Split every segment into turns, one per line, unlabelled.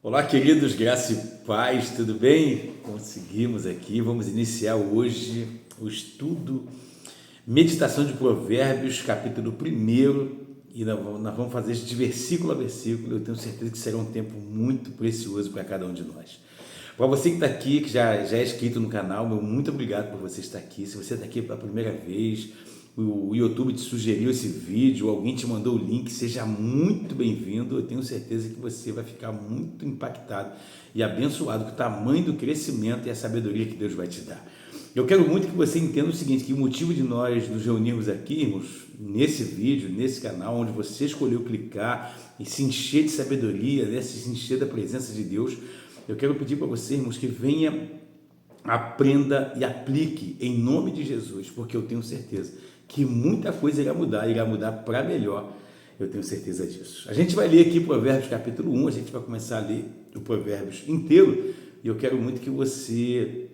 Olá, queridos, graça e paz, tudo bem? Conseguimos aqui, vamos iniciar hoje o estudo, meditação de Provérbios, capítulo 1, e nós vamos fazer isso de versículo a versículo. Eu tenho certeza que será um tempo muito precioso para cada um de nós. Para você que está aqui, que já é inscrito no canal, meu muito obrigado por você estar aqui. Se você está aqui pela primeira vez, o YouTube te sugeriu esse vídeo, alguém te mandou o link, seja muito bem-vindo. Eu tenho certeza que você vai ficar muito impactado e abençoado com o tamanho do crescimento e a sabedoria que Deus vai te dar. Eu quero muito que você entenda o seguinte, que o motivo de nós nos reunirmos aqui, irmãos, nesse vídeo, nesse canal, onde você escolheu clicar e se encher de sabedoria, né, se encher da presença de Deus, eu quero pedir para você, irmãos, que venha, aprenda e aplique em nome de Jesus, porque eu tenho certeza que muita coisa irá mudar para melhor, eu tenho certeza disso. A gente vai ler aqui Provérbios capítulo 1, a gente vai começar a ler o Provérbios inteiro, e eu quero muito que você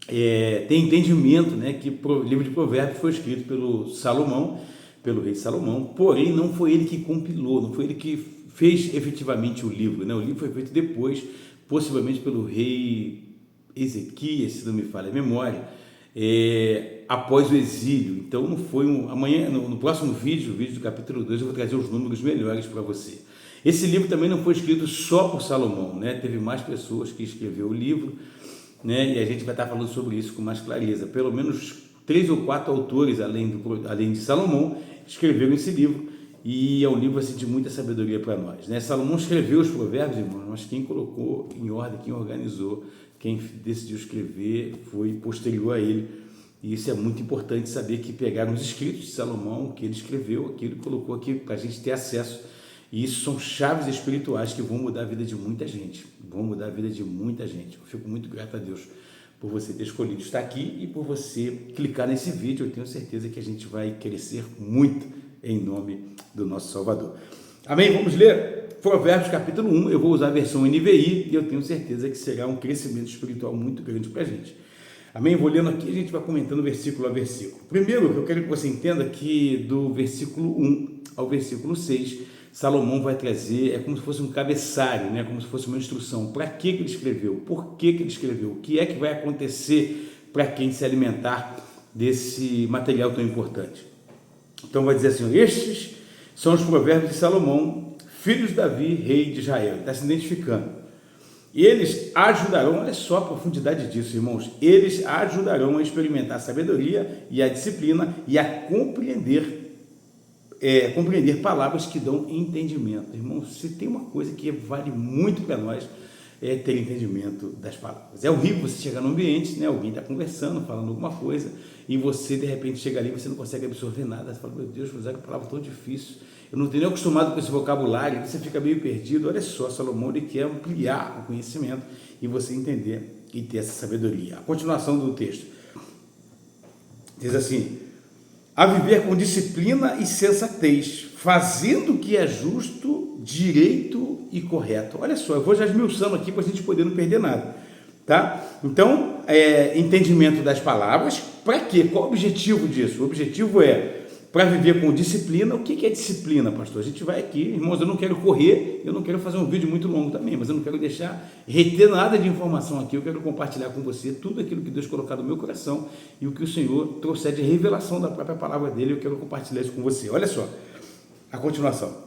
tenha entendimento, né, que o livro de Provérbios foi escrito pelo Salomão, pelo rei Salomão, porém não foi ele que compilou, não foi ele que fez efetivamente o livro, né? O livro foi feito depois, possivelmente pelo rei Ezequias, se não me falha a memória, após o exílio. Então não foi amanhã, no próximo vídeo, o vídeo do capítulo 2, eu vou trazer os números melhores para você. Esse livro também não foi escrito só por Salomão, né? Teve mais pessoas que escreveram o livro, né? E a gente vai estar falando sobre isso com mais clareza. Pelo menos 3 ou 4 autores, além de Salomão, escreveram esse livro, e é um livro assim, de muita sabedoria para nós, né? Salomão escreveu os provérbios, irmãos, mas quem colocou em ordem, quem organizou, quem decidiu escrever foi posterior a ele. E isso é muito importante saber, que pegaram os escritos de Salomão, o que ele escreveu, aquilo que ele colocou aqui para a gente ter acesso. E isso são chaves espirituais que vão mudar a vida de muita gente. Vão mudar a vida de muita gente. Eu fico muito grato a Deus por você ter escolhido estar aqui e por você clicar nesse vídeo. Eu tenho certeza que a gente vai crescer muito em nome do nosso Salvador. Amém? Vamos ler Provérbios capítulo 1. Eu vou usar a versão NVI e eu tenho certeza que será um crescimento espiritual muito grande para a gente. Amém? Vou lendo aqui, a gente vai comentando versículo a versículo. Primeiro, eu quero que você entenda que do versículo 1 ao versículo 6, Salomão vai trazer, é como se fosse um cabeçalho, né? Como se fosse uma instrução. Para que ele escreveu? Por que ele escreveu? O que é que vai acontecer para quem se alimentar desse material tão importante? Então vai dizer assim, estes são os provérbios de Salomão, filho de Davi, rei de Israel. Está se identificando. E eles ajudarão, olha só a profundidade disso, irmãos, eles ajudarão a experimentar a sabedoria e a disciplina e a compreender palavras que dão entendimento. Irmãos, se tem uma coisa que vale muito para nós, é ter entendimento das palavras. É horrível você chegar num ambiente, né, alguém está conversando, falando alguma coisa, e você de repente chega ali e você não consegue absorver nada. Você fala, meu Deus, usar que palavra tão difícil, eu não tenho nem acostumado com esse vocabulário, você fica meio perdido. Olha só, Salomão, ele quer ampliar o conhecimento e você entender e ter essa sabedoria. A continuação do texto diz assim, a viver com disciplina e sensatez, fazendo o que é justo, direito e correto. Olha só, eu vou já esmiuçando aqui para a gente poder não perder nada, tá? Então, entendimento das palavras, para quê? Qual o objetivo disso? O objetivo é para viver com disciplina. O que é disciplina, pastor? A gente vai aqui, irmãos, eu não quero correr, eu não quero fazer um vídeo muito longo também, mas eu não quero reter nada de informação aqui. Eu quero compartilhar com você tudo aquilo que Deus colocou no meu coração e o que o Senhor trouxe de revelação da própria palavra dele. Eu quero compartilhar isso com você. Olha só, a continuação.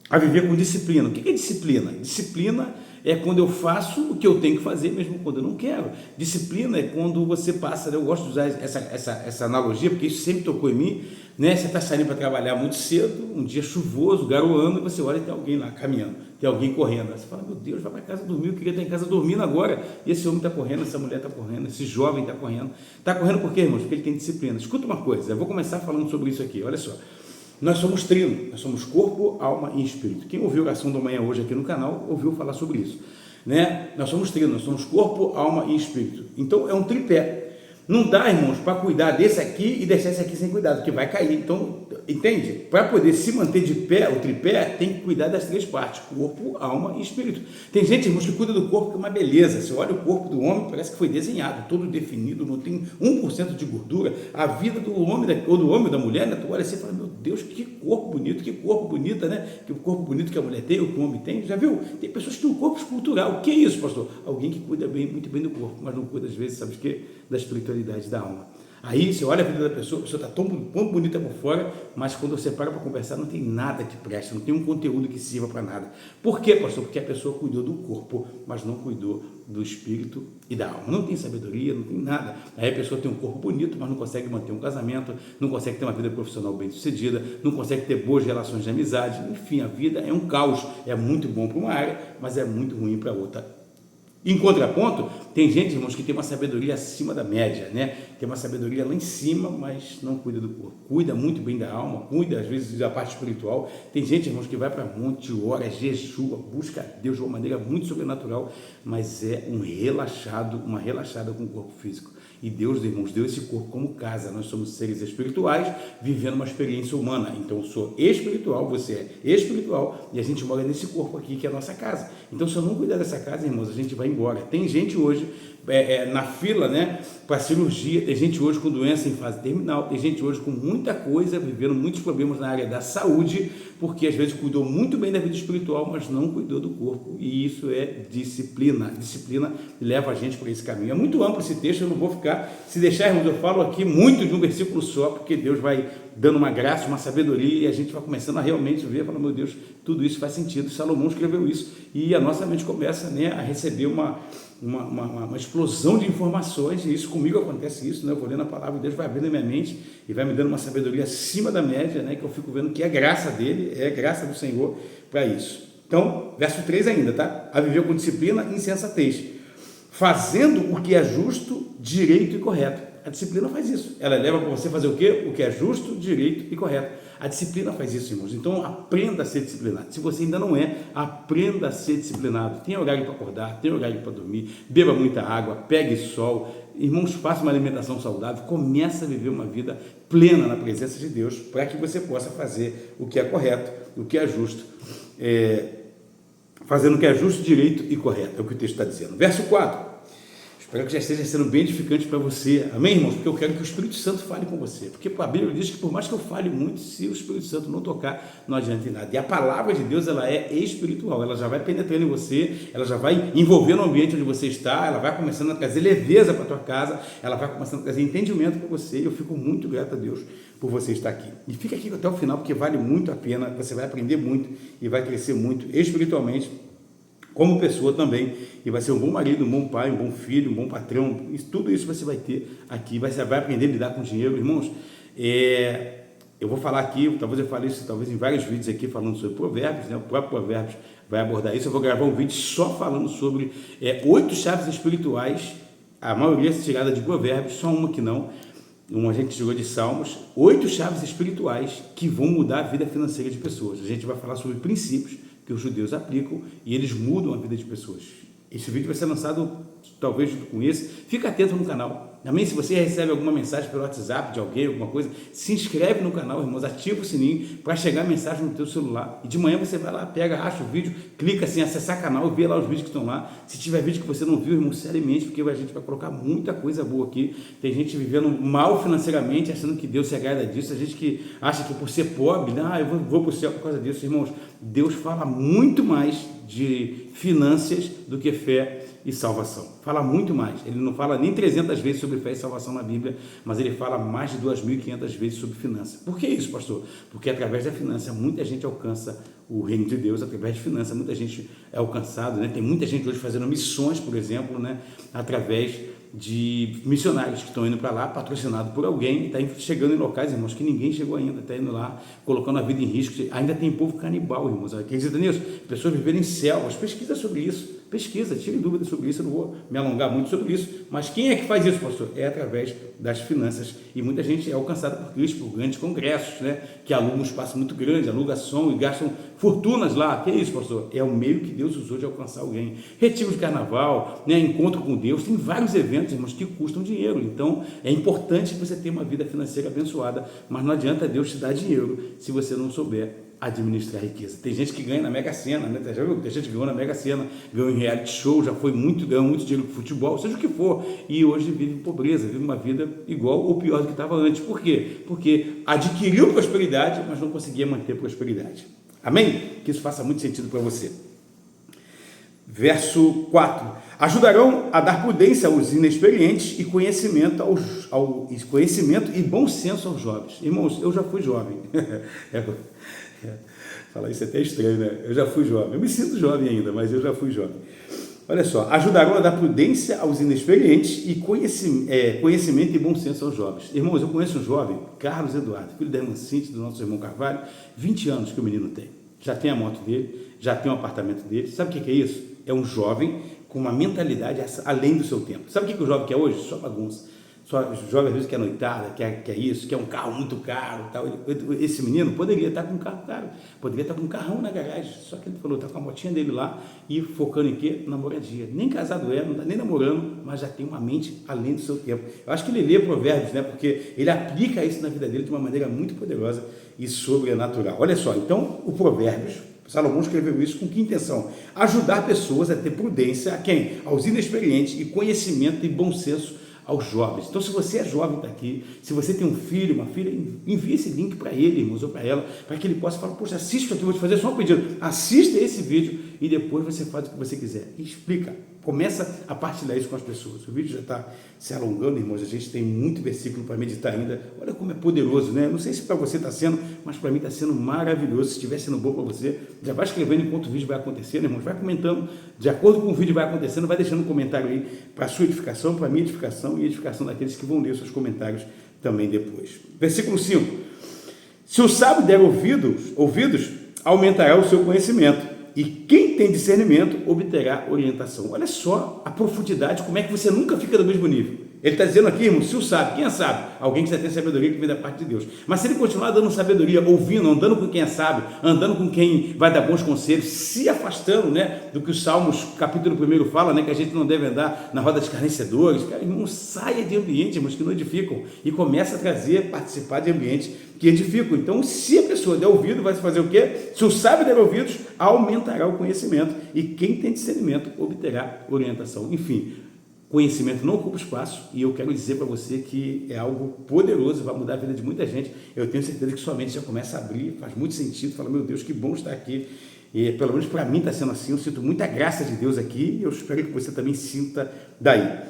A viver com disciplina. O que é disciplina? Disciplina é quando eu faço o que eu tenho que fazer, mesmo quando eu não quero. Disciplina é quando você passa, eu gosto de usar essa analogia, porque isso sempre tocou em mim, né? Você está saindo para trabalhar muito cedo, um dia chuvoso, garoando, e você olha e tem alguém lá caminhando, tem alguém correndo. Você fala, meu Deus, vai para casa dormir, eu queria estar em casa dormindo agora. E esse homem está correndo, essa mulher está correndo, esse jovem está correndo. Está correndo por quê, irmãos? Porque ele tem disciplina. Escuta uma coisa, eu vou começar falando sobre isso aqui, olha só. Nós somos trino, nós somos corpo, alma e espírito. Quem ouviu a oração da manhã hoje aqui no canal, ouviu falar sobre isso, né? Nós somos trino, nós somos corpo, alma e espírito. Então é um tripé. Não dá, irmãos, para cuidar desse aqui e deixar esse aqui sem cuidado, porque vai cair. Então entende? Para poder se manter de pé, o tripé tem que cuidar das três partes, corpo, alma e espírito. Tem gente, irmãos, que cuida do corpo, que é uma beleza. Você olha o corpo do homem, parece que foi desenhado, todo definido, não tem 1% de gordura. A vida do homem, ou do homem, da mulher, né? Tu olha assim e fala, meu Deus, que corpo bonito, que corpo bonita, né? Que corpo bonito que a mulher tem, ou que o homem tem. Já viu? Tem pessoas que têm um corpo escultural. O que é isso, pastor? Alguém que cuida bem, muito bem do corpo, mas não cuida, às vezes, sabe o quê? Da espiritualidade da alma. Aí você olha a vida da pessoa, a pessoa está tão bonita por fora, mas quando você para conversar, não tem nada que preste, não tem um conteúdo que sirva para nada. Por quê, pastor? Porque a pessoa cuidou do corpo, mas não cuidou do espírito e da alma. Não tem sabedoria, não tem nada. Aí a pessoa tem um corpo bonito, mas não consegue manter um casamento, não consegue ter uma vida profissional bem sucedida, não consegue ter boas relações de amizade. Enfim, a vida é um caos. É muito bom para uma área, mas é muito ruim para outra. Em contraponto, tem gente, irmãos, que tem uma sabedoria acima da média, né? Tem uma sabedoria lá em cima, mas não cuida do corpo. Cuida muito bem da alma, cuida, às vezes, da parte espiritual. Tem gente, irmãos, que vai para monte, ora, jejua, busca Deus de uma maneira muito sobrenatural, mas é uma relaxada com o corpo físico. E Deus, irmãos, deu esse corpo como casa. Nós somos seres espirituais vivendo uma experiência humana. Então, eu sou espiritual, você é espiritual, e a gente mora nesse corpo aqui que é a nossa casa. Então, se eu não cuidar dessa casa, irmãos, a gente vai embora. Tem gente hoje na fila, né, para cirurgia, tem gente hoje com doença em fase terminal, tem gente hoje com muita coisa, vivendo muitos problemas na área da saúde, porque às vezes cuidou muito bem da vida espiritual, mas não cuidou do corpo, e isso é disciplina. Disciplina leva a gente por esse caminho. É muito amplo esse texto, eu não vou ficar, se deixar, irmãos, eu falo aqui muito de um versículo só, porque Deus vai dando uma graça, uma sabedoria, e a gente vai começando a realmente ver, falar, meu Deus, tudo isso faz sentido. Salomão escreveu isso, e a nossa mente começa, né, a receber uma explosão de informações, e isso comigo acontece isso, né? Eu vou lendo a palavra de Deus, vai abrindo a minha mente e vai me dando uma sabedoria acima da média, né? Que eu fico vendo que é graça dele, é graça do Senhor para isso. Então, verso 3 ainda, tá? A viver com disciplina e insensatez, fazendo o que é justo, direito e correto. A disciplina faz isso, ela leva para você fazer o quê? O que é justo, direito e correto. A disciplina faz isso, irmãos. Então, aprenda a ser disciplinado. Se você ainda não é, aprenda a ser disciplinado. Tem horário para acordar, tem horário para dormir, beba muita água, pegue sol. Irmãos, faça uma alimentação saudável, comece a viver uma vida plena na presença de Deus, para que você possa fazer o que é correto, o que é justo, fazendo o que é justo, direito e correto. É o que o texto está dizendo. Verso 4. Espero que já esteja sendo bem edificante para você. Amém, irmãos? Porque eu quero que o Espírito Santo fale com você. Porque a Bíblia diz que por mais que eu fale muito, se o Espírito Santo não tocar, não adianta em nada. E a palavra de Deus, ela é espiritual. Ela já vai penetrando em você, ela já vai envolvendo o ambiente onde você está, ela vai começando a trazer leveza para a tua casa, ela vai começando a trazer entendimento para você. E eu fico muito grato a Deus por você estar aqui. E fica aqui até o final, porque vale muito a pena. Você vai aprender muito e vai crescer muito espiritualmente, como pessoa também, e vai ser um bom marido, um bom pai, um bom filho, um bom patrão. Tudo isso você vai ter aqui, você vai aprender a lidar com dinheiro. Irmãos, eu vou falar aqui, talvez eu fale isso talvez em vários vídeos aqui falando sobre provérbios, né? O próprio Provérbios vai abordar isso. Eu vou gravar um vídeo só falando sobre 8 chaves espirituais, a maioria tirada de Provérbios, só uma que não. A gente tirou de Salmos, 8 chaves espirituais que vão mudar a vida financeira de pessoas. A gente vai falar sobre princípios que os judeus aplicam e eles mudam a vida de pessoas. Esse vídeo vai ser lançado talvez junto com esse. Fica atento no canal. Também, se você recebe alguma mensagem pelo WhatsApp de alguém, alguma coisa, se inscreve no canal, irmãos, ativa o sininho para chegar a mensagem no teu celular. E de manhã você vai lá, pega, acha o vídeo, clica assim, acessar canal e vê lá os vídeos que estão lá. Se tiver vídeo que você não viu, irmão, seriamente, porque a gente vai colocar muita coisa boa aqui. Tem gente vivendo mal financeiramente, achando que Deus se agrada disso. A gente que acha que por ser pobre, eu vou para o céu por causa disso. Irmãos, Deus fala muito mais de finanças do que fé e salvação. Fala muito mais. Ele não fala nem 300 vezes sobre fé e salvação na Bíblia, mas ele fala mais de 2.500 vezes sobre finança. Por que isso, pastor? Porque através da finança muita gente alcança o reino de Deus, através de finança muita gente é alcançado, né? Tem muita gente hoje fazendo missões, por exemplo, né? Através de missionários que estão indo para lá, patrocinado por alguém, está chegando em locais, irmãos, que ninguém chegou ainda, está indo lá, colocando a vida em risco. Ainda tem povo canibal, irmãos, acredita nisso? Pessoas vivendo em selvas. Pesquisa sobre isso, tire dúvidas sobre isso. Eu não vou me alongar muito sobre isso, mas quem é que faz isso, pastor? É através das finanças, e muita gente é alcançada por Cristo, por grandes congressos, né, que alugam um espaço muito grande, alugam som e gastam fortunas lá. Que é isso, pastor? É o meio que Deus usou de alcançar alguém. Retiro de carnaval, né? Encontro com Deus, tem vários eventos, irmãos, que custam dinheiro. Então, é importante que você tenha uma vida financeira abençoada, mas não adianta Deus te dar dinheiro se você não souber administrar a riqueza. Tem gente que ganha na Mega Sena, né? Já viu? Tem gente que ganhou na Mega Sena, ganhou em reality show, ganhou muito dinheiro com futebol, seja o que for, e hoje vive em pobreza, vive uma vida igual ou pior do que estava antes. Por quê? Porque adquiriu prosperidade, mas não conseguia manter prosperidade. Amém? Que isso faça muito sentido para você. Verso 4. Ajudarão a dar prudência aos inexperientes e conhecimento e bom senso aos jovens. Irmãos, eu já fui jovem. Falar isso é até estranho, né? Eu já fui jovem. Eu me sinto jovem ainda, mas eu já fui jovem. Olha só, ajudarão a dar prudência aos inexperientes e conhecimento e bom senso aos jovens. Irmãos, eu conheço um jovem, Carlos Eduardo, filho da irmã Cíntia, do nosso irmão Carvalho, 20 anos que o menino tem. Já tem a moto dele, já tem o apartamento dele. Sabe o que é isso? É um jovem com uma mentalidade além do seu tempo. Sabe o que o jovem quer hoje? Só bagunça. Só o jovem às vezes quer noitada, quer isso, quer um carro muito caro. Tal. Esse menino poderia estar com um carro caro, poderia estar com um carrão na garagem, só que ele falou, está com a motinha dele lá e focando em quê? Na moradia. Nem casado não está nem namorando, mas já tem uma mente além do seu tempo. Eu acho que ele lê Provérbios, né? Porque ele aplica isso na vida dele de uma maneira muito poderosa e sobrenatural. Olha só, então o Provérbios, Salomão escreveu isso com que intenção? Ajudar pessoas a ter prudência a quem? Aos inexperientes e conhecimento e bom senso aos jovens. Então, se você é jovem, está aqui, se você tem um filho, uma filha, envie esse link para ele, irmãos, ou para ela, para que ele possa falar, poxa, assista aqui, vou te fazer só um pedido, assista esse vídeo e depois você faz o que você quiser. E explica, começa a partilhar isso com as pessoas. O vídeo já está se alongando, irmãos, a gente tem muito versículo para meditar ainda. Olha como é poderoso, né? Não sei se para você está sendo, mas para mim está sendo maravilhoso. Se estiver sendo bom para você, já vai escrevendo enquanto o vídeo vai acontecendo, irmãos, vai comentando, de acordo com o vídeo vai acontecendo, vai deixando um comentário aí para a sua edificação, para a minha edificação e edificação daqueles que vão ler os seus comentários também depois. Versículo 5. Se o sábio der ouvidos, aumentará o seu conhecimento. E quem tem discernimento obterá orientação. Olha só a profundidade, como é que você nunca fica do mesmo nível. Ele está dizendo aqui, irmão, se o sábio, quem é sábio? Alguém que já tem sabedoria que vem da parte de Deus. Mas se ele continuar dando sabedoria, ouvindo, andando com quem é sábio, andando com quem vai dar bons conselhos, se afastando, né, do que os Salmos, capítulo 1 fala, né, que a gente não deve andar na roda de escarnecedores. Cara, irmão, saia de ambientes, irmãos, que não edificam e começa a participar de ambientes que edificam. Então, se a pessoa der ouvido, vai fazer o quê? Se o sábio der ouvidos, aumentará o conhecimento e quem tem discernimento obterá orientação. Enfim, conhecimento não ocupa espaço e eu quero dizer para você que é algo poderoso, vai mudar a vida de muita gente. Eu tenho certeza que sua mente já começa a abrir, faz muito sentido, fala, meu Deus, que bom estar aqui. E pelo menos para mim está sendo assim, eu sinto muita graça de Deus aqui e eu espero que você também sinta daí.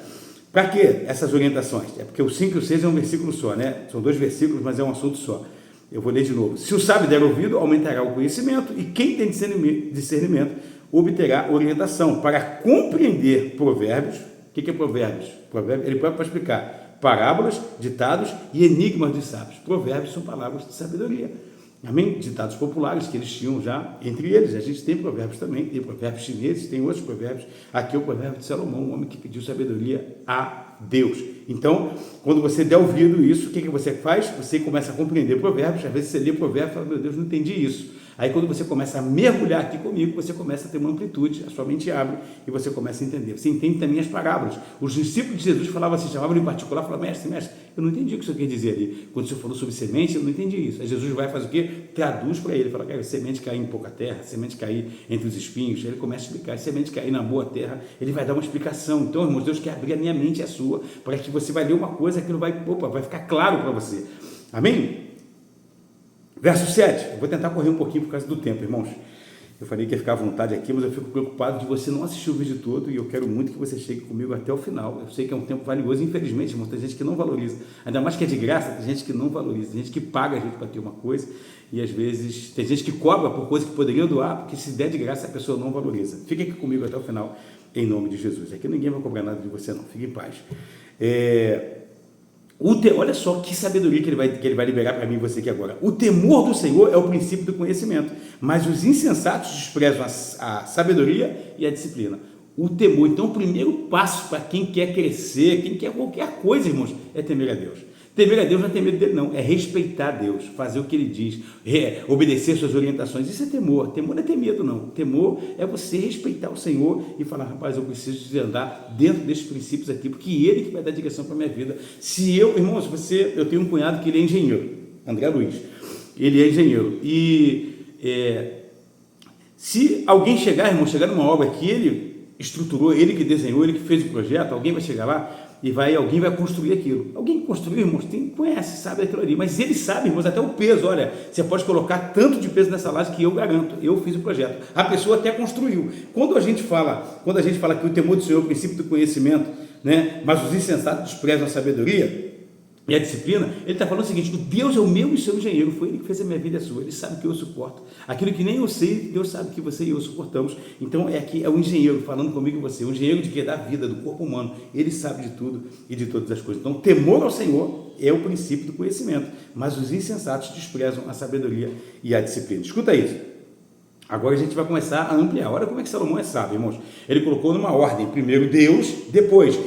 Para que essas orientações? É porque o 5 e o 6 é um versículo só, né? São 2 versículos, mas é um assunto só. Eu vou ler de novo. Se o sábio der ouvido, aumentará o conhecimento e quem tem discernimento obterá orientação para compreender provérbios. O que é provérbios? Ele próprio vai explicar parábolas, ditados e enigmas dos sábios. Provérbios são palavras de sabedoria. Amém? Ditados populares que eles tinham já entre eles. A gente tem provérbios também, tem provérbios chineses, tem outros provérbios. Aqui é o provérbio de Salomão, um homem que pediu sabedoria a Deus. Então, quando você der ouvido isso, o que você faz? Você começa a compreender provérbios. Às vezes você lê provérbios e fala, meu Deus, não entendi isso. Aí quando você começa a mergulhar aqui comigo, você começa a ter uma amplitude, a sua mente abre e você começa a entender. Você entende também as parábolas. Os discípulos de Jesus falavam assim, chamavam em particular, falavam, mestre, eu não entendi o que o senhor quer dizer ali. Quando o senhor falou sobre semente, eu não entendi isso. Aí Jesus vai fazer o quê? Traduz para ele, fala, cara, semente cair em pouca terra, semente cair entre os espinhos. Aí ele começa a explicar, semente cair na boa terra, ele vai dar uma explicação. Então, irmãos, Deus quer abrir a minha mente e a sua, para que você vai ler uma coisa, aquilo vai ficar claro para você. Amém? Verso 7, eu vou tentar correr um pouquinho por causa do tempo, irmãos. Eu falei que ia ficar à vontade aqui, mas eu fico preocupado de você não assistir o vídeo todo e eu quero muito que você chegue comigo até o final. Eu sei que é um tempo valioso, infelizmente, irmãos, tem gente que não valoriza. Ainda mais que é de graça, tem gente que não valoriza, tem gente que paga a gente para ter uma coisa e às vezes tem gente que cobra por coisa que poderia doar, porque se der de graça a pessoa não valoriza. Fique aqui comigo até o final, em nome de Jesus. Aqui ninguém vai cobrar nada de você não, fique em paz. Olha só que sabedoria que ele vai liberar para mim e você aqui agora. O temor do Senhor é o princípio do conhecimento, mas os insensatos desprezam a sabedoria e a disciplina. O temor, então, o primeiro passo para quem quer crescer, quem quer qualquer coisa, irmãos, é temer a Deus. Temer a Deus não é ter medo dele, não. É respeitar Deus, fazer o que ele diz, obedecer suas orientações. Isso é temor. Temor não é ter medo, não. Temor é você respeitar o Senhor e falar, rapaz, eu preciso de andar dentro desses princípios aqui, porque ele que vai dar direção para a minha vida. Se eu, irmãos, eu tenho um cunhado que ele é engenheiro, André Luiz. Ele é engenheiro. Se alguém chegar, irmão, chegar numa obra que ele estruturou, ele que desenhou, ele que fez o projeto, alguém vai chegar lá e alguém vai construir aquilo. Alguém que construiu, irmãos, conhece, sabe aquilo ali, mas ele sabe, irmãos, até o peso. Olha, você pode colocar tanto de peso nessa laje que eu garanto, eu fiz o projeto. A pessoa até construiu. Quando a gente fala que o temor do Senhor é o princípio do conhecimento, né, mas os insensatos desprezam a sabedoria e a disciplina, ele está falando o seguinte: o Deus é o meu e o seu engenheiro, foi ele que fez a minha vida e a sua, ele sabe que eu suporto, aquilo que nem eu sei, Deus sabe que você e eu suportamos. Então aqui é o engenheiro falando comigo e você, o engenheiro de que? Da vida, do corpo humano, ele sabe de tudo e de todas as coisas. Então temor ao Senhor é o princípio do conhecimento, mas os insensatos desprezam a sabedoria e a disciplina. Escuta isso. Agora a gente vai começar a ampliar. Olha como é que Salomão é sábio, irmãos. Ele colocou numa ordem: primeiro Deus, depois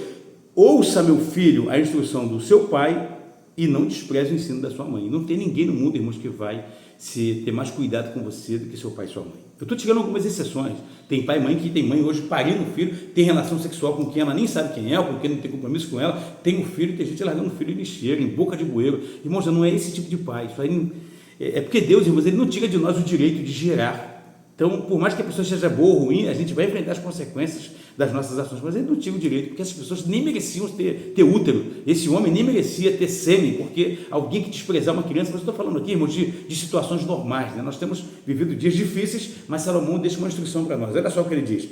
ouça, meu filho, a instrução do seu pai e não despreze o ensino da sua mãe. Não tem ninguém no mundo, irmãos, que vai ter mais cuidado com você do que seu pai e sua mãe. Eu estou tirando algumas exceções. Tem pai e mãe que tem mãe hoje parindo um filho, tem relação sexual com quem ela nem sabe quem é, com quem não tem compromisso com ela, tem um filho, tem gente largando um filho em lixeira, em boca de bueiro. Irmãos, não é esse tipo de pai. Isso aí é porque Deus, irmãos, ele não tira de nós o direito de gerar. Então, por mais que a pessoa seja boa ou ruim, a gente vai enfrentar as consequências das nossas ações, mas ele não tinha o direito, porque essas pessoas nem mereciam ter útero, esse homem nem merecia ter sêmen, porque alguém que desprezar uma criança. Mas eu estou falando aqui, irmãos, de situações normais, né? Nós temos vivido dias difíceis, mas Salomão deixa uma instrução para nós. Olha só o que ele diz: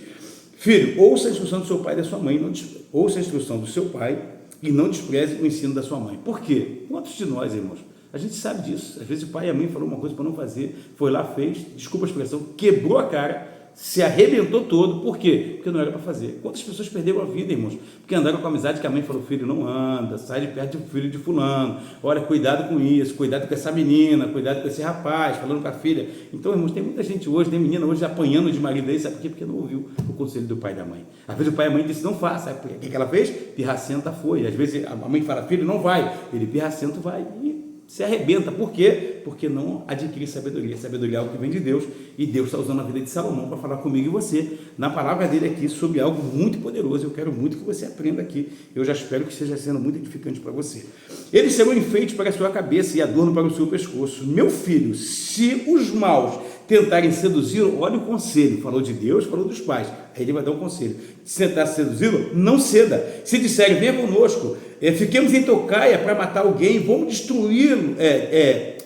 filho, ouça a instrução do seu pai e da sua mãe, ouça a instrução do seu pai e não despreze o ensino da sua mãe. Por quê? Quantos de nós, irmãos, a gente sabe disso? Às vezes o pai e a mãe falou uma coisa para não fazer, foi lá, fez, desculpa a expressão, quebrou a cara, se arrebentou todo. Por quê? Porque não era para fazer. Quantas pessoas perderam a vida, irmãos? Porque andaram com a amizade que a mãe falou: filho, não anda, sai de perto do filho de fulano, olha, cuidado com isso, cuidado com essa menina, cuidado com esse rapaz, falando com a filha. Então, irmãos, tem muita gente hoje, tem menina hoje apanhando de marido aí, sabe por quê? Porque não ouviu o conselho do pai e da mãe. Às vezes o pai e a mãe disse: não faça. O que ela fez? Pirracenta foi. Às vezes a mãe fala: filho, não vai. Ele pirracento vai e se arrebenta. Por quê? Porque não adquire sabedoria. Sabedoria é algo que vem de Deus, e Deus está usando a vida de Salomão para falar comigo e você, na palavra dele aqui, sobre algo muito poderoso. Eu quero muito que você aprenda aqui. Eu já espero que esteja sendo muito edificante para você. Ele será um enfeite para a sua cabeça e adorno para o seu pescoço. Meu filho, se os maus tentarem seduzi-lo, olha o conselho, falou de Deus, falou dos pais, aí ele vai dar um conselho: se tentar seduzi-lo, não ceda. Se disserem: venha conosco, fiquemos em tocaia para matar alguém, vamos destruí-lo,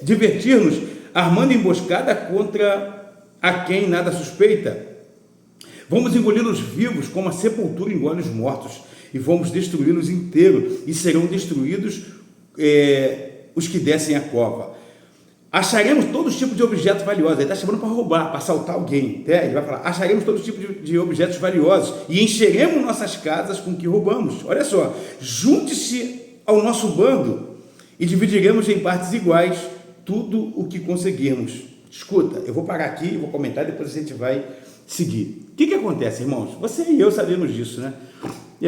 divertir-nos, armando emboscada contra a quem nada suspeita, vamos engoli-los vivos como a sepultura engole os mortos, e vamos destruí-los inteiros, e serão destruídos os que descem a cova. Acharemos todos os tipos de objetos valiosos. Ele está chamando para roubar, para assaltar alguém. Ele vai falar: acharemos todos os tipos de objetos valiosos e encheremos nossas casas com o que roubamos. Olha só: junte-se ao nosso bando e dividiremos em partes iguais tudo o que conseguirmos. Escuta, eu vou parar aqui, vou comentar, depois a gente vai seguir. O que acontece, irmãos? Você e eu sabemos disso, né?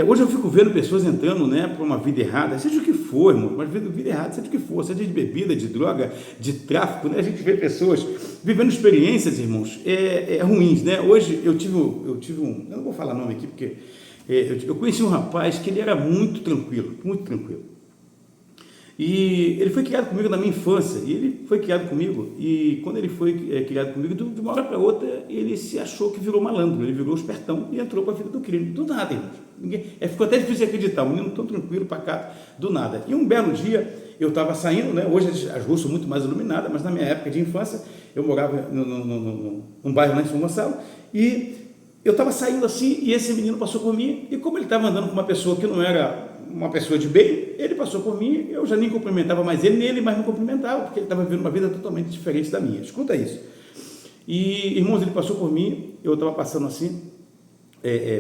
Hoje eu fico vendo pessoas entrando, né, para uma vida errada, seja o que for, irmão, mas vida errada, seja o que for, seja de bebida, de droga, de tráfico, né? A gente vê pessoas vivendo experiências, irmãos, ruins, né? Hoje eu tive eu não vou falar nome aqui, porque eu conheci um rapaz que ele era muito tranquilo, e ele foi criado comigo na minha infância, e quando ele foi criado comigo, de uma hora para outra, ele se achou que virou malandro, ele virou espertão e entrou para a vida do crime, do nada, irmãos. Ficou até difícil de acreditar, um menino tão tranquilo, pacato, do nada. E um belo dia, eu estava saindo, né? Hoje as ruas são muito mais iluminadas, mas na minha época de infância, eu morava num bairro lá em São Gonçalo, e eu estava saindo assim, e esse menino passou por mim, e como ele estava andando com uma pessoa que não era uma pessoa de bem, ele passou por mim, eu já nem cumprimentava mais ele, nem ele mais me cumprimentava, porque ele estava vivendo uma vida totalmente diferente da minha. Escuta isso. E, irmãos, ele passou por mim, eu estava passando assim,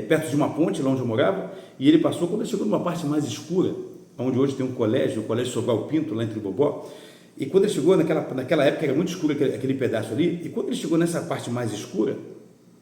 perto de uma ponte, lá onde eu morava, e ele passou. Quando ele chegou numa parte mais escura, onde hoje tem um colégio, o Colégio Sobral Pinto, lá entre Bobó, e quando ele chegou, naquela época era muito escuro aquele pedaço ali, e quando ele chegou nessa parte mais escura,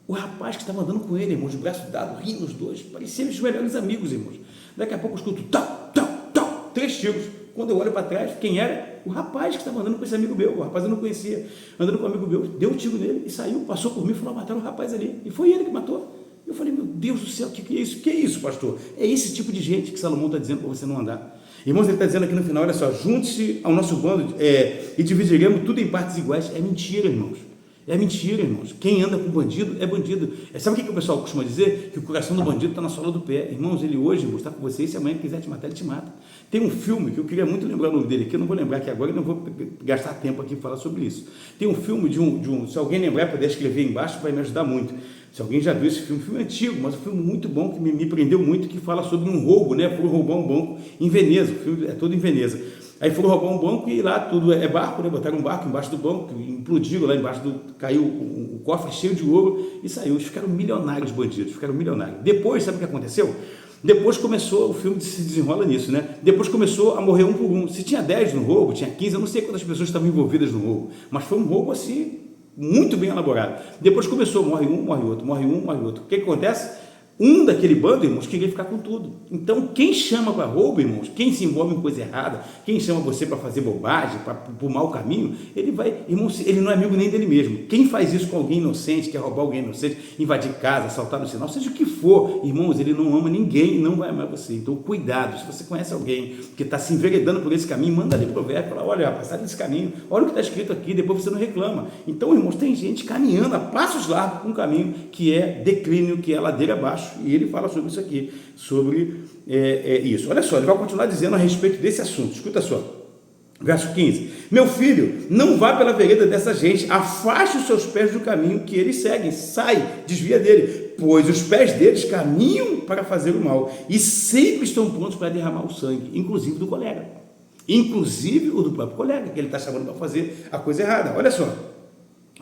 o rapaz que estava andando com ele, irmãos, de braço dado, rindo os dois, pareciam os melhores amigos, irmãos. Daqui a pouco eu escuto, tal, tal, tal. 3 tiros. Quando eu olho para trás, quem era? O rapaz que estava andando com esse amigo meu. O rapaz eu não conhecia. Andando com um amigo meu, deu um tiro nele e saiu, passou por mim e falou: mataram o rapaz ali. E foi ele que matou. Eu falei: meu Deus do céu, o que é isso? O que é isso, pastor? É esse tipo de gente que Salomão está dizendo para você não andar. Irmãos, ele está dizendo aqui no final, olha só: junte-se ao nosso bando e dividiremos tudo em partes iguais. É mentira, irmãos. É mentira, irmãos. Quem anda com bandido é bandido. Sabe o que o pessoal costuma dizer? Que o coração do bandido está na sola do pé. Irmãos, ele hoje está com você, e se amanhã quiser te matar, ele te mata. Tem um filme que eu queria muito lembrar o nome dele aqui, eu não vou lembrar aqui agora, eu não vou gastar tempo aqui para falar sobre isso. Tem um filme se alguém lembrar, puder escrever embaixo, vai me ajudar muito. Se alguém já viu esse filme é antigo, mas um filme muito bom, que me prendeu muito, que fala sobre um roubo, né? Foram roubar um banco em Veneza, o filme é todo em Veneza. Aí foram roubar um banco e lá tudo é barco, né? Botaram um barco embaixo do banco, implodiu lá embaixo, caiu o cofre cheio de ouro e saiu. Eles ficaram milionários, bandidos, ficaram milionários. Depois, sabe o que aconteceu? Depois começou, o filme se desenrola nisso, né? Depois começou a morrer um por um. Se tinha 10 no roubo, tinha 15, eu não sei quantas pessoas estavam envolvidas no roubo, mas foi um roubo assim, muito bem elaborado. Depois começou, morre um, morre outro, morre um, morre outro. O que acontece? Um daquele bando, irmãos, queria ficar com tudo. Então, quem chama para roubo, irmãos, quem se envolve em coisa errada, quem chama você para fazer bobagem, para o mau caminho, ele vai, irmãos, ele não é amigo nem dele mesmo. Quem faz isso com alguém inocente, quer roubar alguém inocente, invadir casa, assaltar no sinal, seja o que for, irmãos, ele não ama ninguém e não vai amar você. Então, cuidado, se você conhece alguém que está se enveredando por esse caminho, manda ali provérbio, fala: olha, rapaz, sai desse caminho, olha o que está escrito aqui, depois você não reclama. Então, irmãos, tem gente caminhando a passos largos por um caminho que é declínio, que é ladeira abaixo. E ele fala sobre isso aqui, sobre isso. Olha só, ele vai continuar dizendo a respeito desse assunto. Escuta só, verso 15: meu filho, não vá pela vereda dessa gente, afaste os seus pés do caminho que eles seguem, sai, desvia dele, pois os pés deles caminham para fazer o mal, e sempre estão prontos para derramar o sangue, inclusive do colega, inclusive o do próprio colega, que ele está chamando para fazer a coisa errada. Olha só,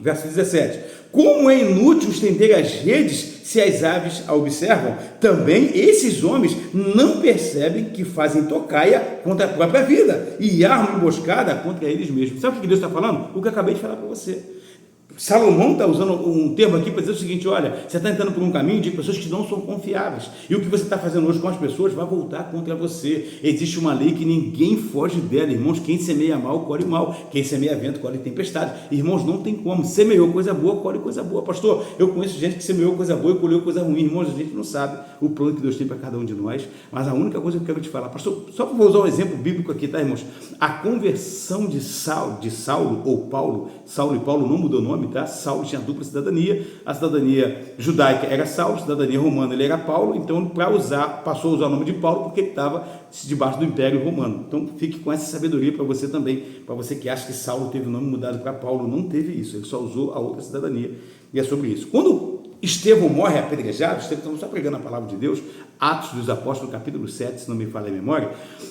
verso 17: como é inútil estender as redes se as aves a observam? Também esses homens não percebem que fazem tocaia contra a própria vida e armam emboscada contra eles mesmos. Sabe o que Deus está falando? O que eu acabei de falar para você. Salomão está usando um termo aqui para dizer o seguinte: olha, você está entrando por um caminho de pessoas que não são confiáveis, e o que você está fazendo hoje com as pessoas vai voltar contra você. Existe uma lei que ninguém foge dela, irmãos: quem semeia mal, colhe mal, quem semeia vento, colhe tempestade. Irmãos, não tem como, semeou coisa boa, colhe coisa boa. Pastor, eu conheço gente que semeou coisa boa e colheu coisa ruim. Irmãos, a gente não sabe o plano que Deus tem para cada um de nós, mas a única coisa que eu quero te falar, pastor, só para usar um exemplo bíblico aqui, tá, irmãos? A conversão de Saulo ou Paulo, Saulo e Paulo não mudou o nome, tá? Saulo tinha dupla cidadania, a cidadania judaica era Saulo, a cidadania romana ele era Paulo, então passou a usar o nome de Paulo porque ele estava debaixo do Império Romano. Então fique com essa sabedoria para você também, para você que acha que Saulo teve o nome mudado para Paulo, não teve isso, ele só usou a outra cidadania, e é sobre isso. Quando Estevão morre apedrejado, estamos só pregando a palavra de Deus, Atos dos Apóstolos, capítulo 7, se não me falha a memória.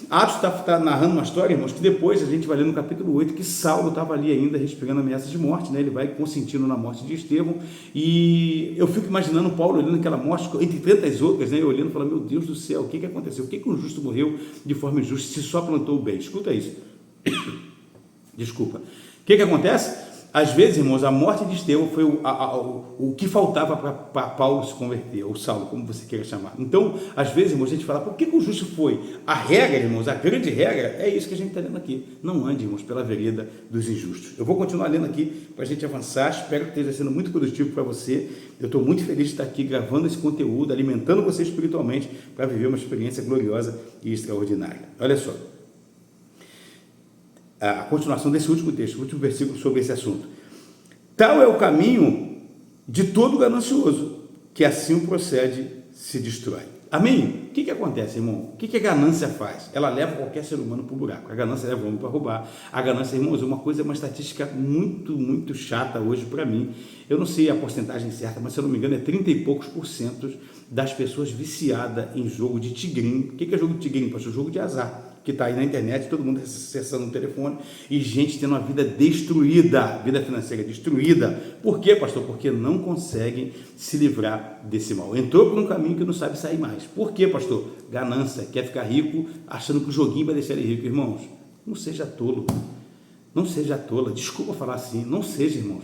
Atos está narrando uma história, irmãos, que depois a gente vai ler no capítulo 8, que Saulo estava ali ainda respirando ameaças de morte, né? Ele vai consentindo na morte de Estevão, e eu fico imaginando Paulo olhando aquela morte, entre tantas outras, né? Eu olhando e falando: meu Deus do céu, o que aconteceu? Por que um justo morreu de forma injusta se só plantou o bem? Escuta isso. Desculpa. O que acontece? Às vezes, irmãos, a morte de Estevão foi o que faltava para Paulo se converter, ou Saulo, como você queira chamar. Então, às vezes, irmãos, a gente fala: por que o justo foi? A regra, irmãos, a grande regra é isso que a gente está lendo aqui. Não ande, irmãos, pela vereda dos injustos. Eu vou continuar lendo aqui para a gente avançar. Espero que esteja sendo muito produtivo para você. Eu estou muito feliz de estar aqui gravando esse conteúdo, alimentando você espiritualmente para viver uma experiência gloriosa e extraordinária. Olha só. A continuação desse último texto, o último versículo sobre esse assunto. Tal é o caminho de todo ganancioso, que assim procede, se destrói. Amém? O que acontece, irmão? O que a ganância faz? Ela leva qualquer ser humano para o buraco. A ganância leva o homem para roubar. A ganância, irmãos, é uma estatística muito, muito chata hoje para mim. Eu não sei a porcentagem certa, mas se eu não me engano é 30 e poucos % das pessoas viciadas em jogo de tigrinho. O que é jogo de tigrinho, pastor? Jogo de azar, que está aí na internet, todo mundo acessando no telefone, e gente tendo uma vida destruída, vida financeira destruída. Por quê, pastor? Porque não conseguem se livrar desse mal. Entrou por um caminho que não sabe sair mais. Por quê, pastor? Ganância, quer ficar rico, achando que o joguinho vai deixar ele rico. Irmãos, não seja tolo, não seja tola, desculpa falar assim, não seja, irmãos.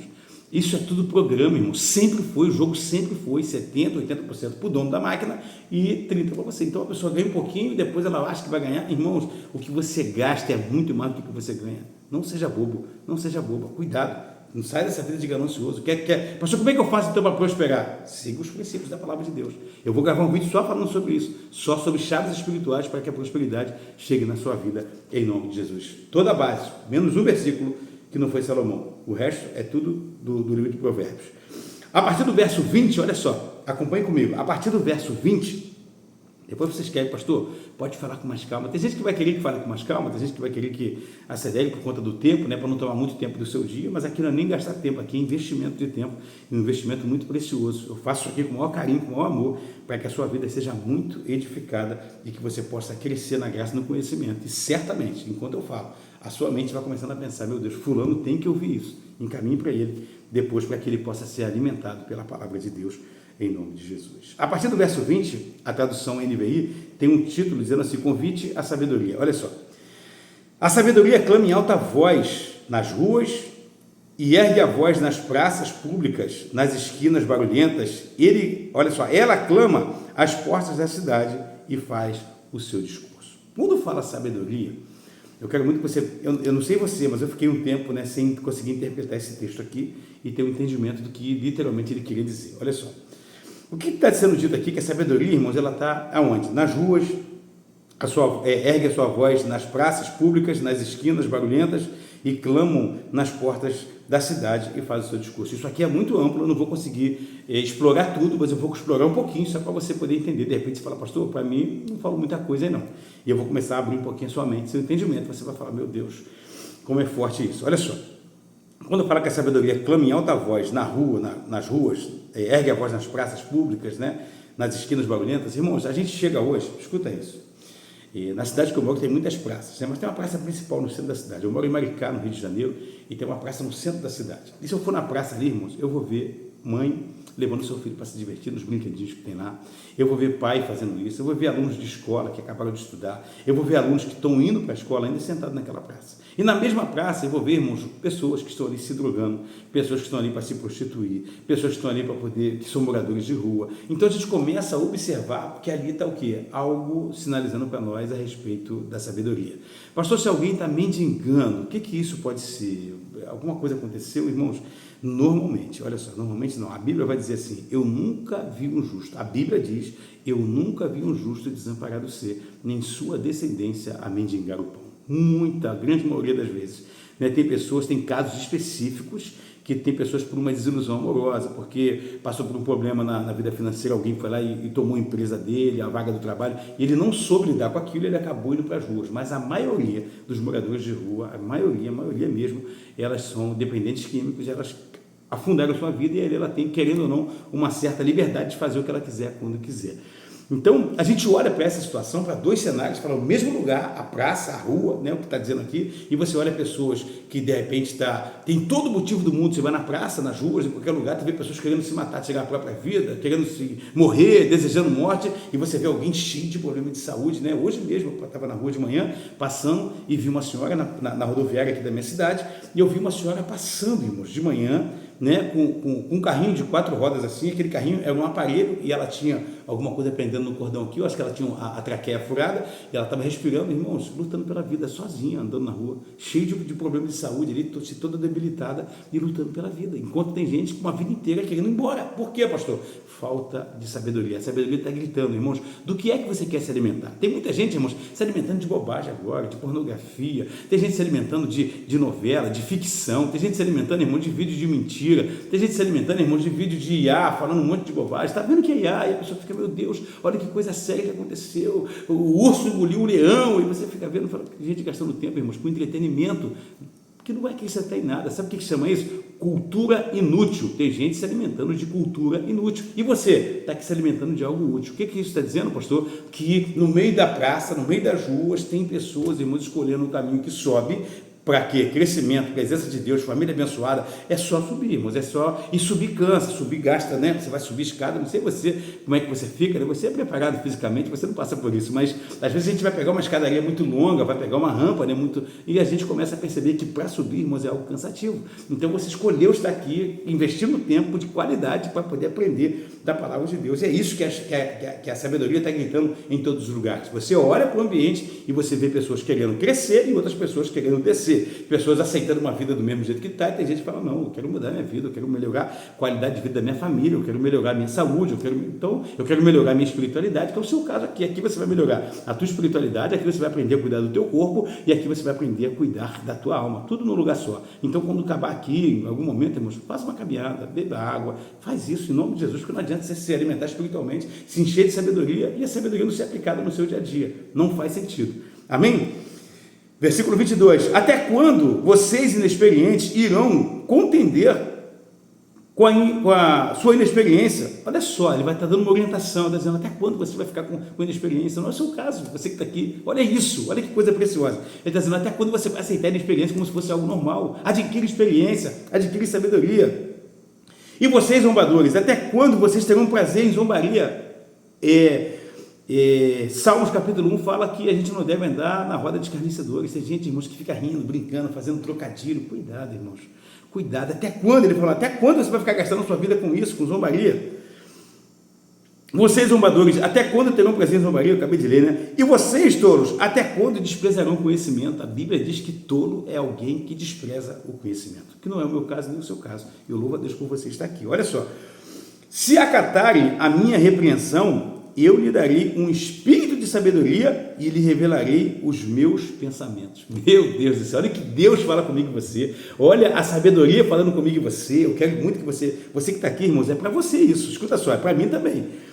Isso é tudo programa, irmão. Sempre foi, o jogo sempre foi 70%, 80% para o dono da máquina e 30% para você. Então a pessoa ganha um pouquinho e depois ela acha que vai ganhar. Irmãos, o que você gasta é muito mais do que você ganha. Não seja bobo, não seja boba. Cuidado. Não sai dessa vida de ganancioso. Pastor, como é que eu faço então para prosperar? Siga os princípios da palavra de Deus. Eu vou gravar um vídeo só falando sobre isso, só sobre chaves espirituais para que a prosperidade chegue na sua vida, em nome de Jesus. Toda a base, menos um versículo que não foi Salomão. O resto é tudo do livro de Provérbios. A partir do verso 20, olha só, acompanhe comigo. A partir do verso 20, depois vocês querem, pastor, pode falar com mais calma. Tem gente que vai querer que fale com mais calma, tem gente que vai querer que acelere por conta do tempo, né, para não tomar muito tempo do seu dia, mas aqui não é nem gastar tempo, aqui é investimento de tempo, um investimento muito precioso. Eu faço isso aqui com o maior carinho, com o maior amor, para que a sua vida seja muito edificada e que você possa crescer na graça e no conhecimento. E certamente, enquanto eu falo, a sua mente vai começando a pensar, meu Deus, fulano tem que ouvir isso. Encaminhe para ele depois, para que ele possa ser alimentado pela palavra de Deus, em nome de Jesus. A partir do verso 20, a tradução NVI tem um título dizendo assim, convite à sabedoria. Olha só. A sabedoria clama em alta voz nas ruas e ergue a voz nas praças públicas, nas esquinas barulhentas. Olha só, ela clama às portas da cidade e faz o seu discurso. Quando fala sabedoria, eu quero muito que você, eu não sei você, mas eu fiquei um tempo, né, sem conseguir interpretar esse texto aqui e ter um entendimento do que literalmente ele queria dizer. Olha só. O que está sendo dito aqui, que a sabedoria, irmãos, ela está aonde? Nas ruas, ergue a sua voz nas praças públicas, nas esquinas barulhentas e clamam nas portas da cidade e faz o seu discurso. Isso aqui é muito amplo, eu não vou conseguir explorar tudo, mas eu vou explorar um pouquinho, só para você poder entender. De repente você fala, pastor, para mim não falo muita coisa aí não. E eu vou começar a abrir um pouquinho a sua mente, seu entendimento, você vai falar, meu Deus, como é forte isso. Olha só. Quando fala que a sabedoria clama em alta voz na rua, nas ruas, ergue a voz nas praças públicas, né, nas esquinas barulhentas, irmãos, a gente chega hoje, escuta isso, e na cidade que eu moro tem muitas praças, né, mas tem uma praça principal no centro da cidade. Eu moro em Maricá, no Rio de Janeiro, e tem uma praça no centro da cidade. E se eu for na praça ali, irmãos, eu vou ver mãe levando seu filho para se divertir nos brinquedinhos que tem lá, eu vou ver pai fazendo isso, eu vou ver alunos de escola que acabaram de estudar, eu vou ver alunos que estão indo para a escola ainda sentados naquela praça. E na mesma praça eu vou ver, irmãos, pessoas que estão ali se drogando, pessoas que estão ali para se prostituir, pessoas que estão ali para poder, que são moradores de rua. Então a gente começa a observar que ali está o quê? Algo sinalizando para nós a respeito da sabedoria. Pastor, se alguém está mendigando, o que isso pode ser? Alguma coisa aconteceu, irmãos? Normalmente, olha só, normalmente não. A Bíblia vai dizer assim, eu nunca vi um justo. A Bíblia diz, eu nunca vi um justo desamparado ser, nem sua descendência a mendigar o pão. A grande maioria das vezes, né? Tem casos específicos que tem pessoas por uma desilusão amorosa, porque passou por um problema na vida financeira, alguém foi lá e tomou a empresa dele, a vaga do trabalho, e ele não soube lidar com aquilo, ele acabou indo para as ruas. Mas a maioria dos moradores de rua, a maioria mesmo, elas são dependentes químicos, elas afundaram a sua vida e ela tem, querendo ou não, uma certa liberdade de fazer o que ela quiser, quando quiser. Então, a gente olha para essa situação, para dois cenários, para o mesmo lugar, a praça, a rua, né, o que está dizendo aqui, e você olha pessoas que de repente tem todo o motivo do mundo, você vai na praça, nas ruas, em qualquer lugar, você vê pessoas querendo se matar, tirar a própria vida, querendo se morrer, desejando morte, e você vê alguém cheio de problema de saúde, né? Hoje mesmo, eu estava na rua de manhã, passando, e vi uma senhora na rodoviária aqui da minha cidade, e eu vi uma senhora passando, irmãos, de manhã, né, com um carrinho de 4 rodas assim, aquele carrinho era um aparelho e ela tinha alguma coisa prendendo no cordão aqui, eu acho que ela tinha a traqueia furada e ela estava respirando, irmãos, lutando pela vida, sozinha, andando na rua, cheio de problemas de saúde ali, toda debilitada e lutando pela vida, enquanto tem gente com uma vida inteira querendo ir embora. Por quê, pastor? Falta de sabedoria. A sabedoria está gritando, irmãos, do que é que você quer se alimentar? Tem muita gente, irmãos, se alimentando de bobagem agora, de pornografia, tem gente se alimentando de novela, de ficção, tem gente se alimentando, irmãos, de vídeo de mentira, tem gente se alimentando, irmãos, de vídeo de IA, falando um monte de bobagem. Está vendo que é IA? E a pessoa fica, meu Deus, olha que coisa séria que aconteceu, o urso engoliu o leão, e você fica vendo, gente gastando tempo, irmãos, com entretenimento, que não vai acrescentar em nada. Sabe o que chama isso? Cultura inútil. Tem gente se alimentando de cultura inútil. E você está aqui se alimentando de algo útil. O que isso está dizendo, pastor? Que no meio da praça, no meio das ruas, tem pessoas, irmãos, escolhendo o caminho que sobe Para quê? Crescimento, presença de Deus, família abençoada, é só subir, irmãos, é só, e subir cansa, subir gasta, né? Você vai subir escada, não sei você, como é que você fica, né? Você é preparado fisicamente, você não passa por isso, mas às vezes a gente vai pegar uma escadaria muito longa, vai pegar uma rampa, né? E a gente começa a perceber que para subir, irmãos, é algo cansativo. Então você escolheu estar aqui, investindo tempo de qualidade para poder aprender da palavra de Deus. É isso que a sabedoria está gritando em todos os lugares. Você olha para o ambiente e você vê pessoas querendo crescer e outras pessoas querendo descer. Pessoas aceitando uma vida do mesmo jeito que está, e tem gente que fala, não, eu quero mudar minha vida, eu quero melhorar a qualidade de vida da minha família, eu quero melhorar a minha saúde, eu quero melhorar a minha espiritualidade, que é o seu caso aqui. Aqui você vai melhorar a tua espiritualidade, aqui você vai aprender a cuidar do teu corpo, e aqui você vai aprender a cuidar da tua alma, tudo num lugar só. Então, quando acabar aqui, em algum momento, irmãos, faça uma caminhada, beba água, faz isso em nome de Jesus, porque não adianta você se alimentar espiritualmente, se encher de sabedoria, e a sabedoria não ser aplicada no seu dia a dia, não faz sentido. Amém? Versículo 22, até quando vocês inexperientes irão contender com a sua inexperiência? Olha só, ele vai estar dando uma orientação, está dizendo, até quando você vai ficar com inexperiência? Não é o seu caso, você que está aqui, olha isso, olha que coisa preciosa. Ele está dizendo, até quando você vai aceitar a inexperiência como se fosse algo normal? Adquire experiência, adquire sabedoria. E vocês, zombadores, até quando vocês terão prazer em zombaria? Salmos capítulo 1 fala que a gente não deve andar na roda de escarnecedores. Tem gente, irmãos, que fica rindo, brincando, fazendo trocadilho. Cuidado, irmãos, cuidado. Até quando? Ele falou, até quando você vai ficar gastando sua vida com isso, com zombaria? Vocês, zombadores, até quando terão prazer em zombaria? Eu acabei de ler, né? E vocês, tolos, até quando desprezarão o conhecimento? A Bíblia diz que tolo é alguém que despreza o conhecimento, que não é o meu caso nem o seu caso. Eu louvo a Deus por você estar aqui. Olha só, se acatarem a minha repreensão, eu lhe darei um espírito de sabedoria e lhe revelarei os meus pensamentos. Meu Deus do céu, olha que Deus fala comigo e você, olha a sabedoria falando comigo e você. Eu quero muito que você que está aqui, irmãos, é para você isso, escuta só, é para mim também.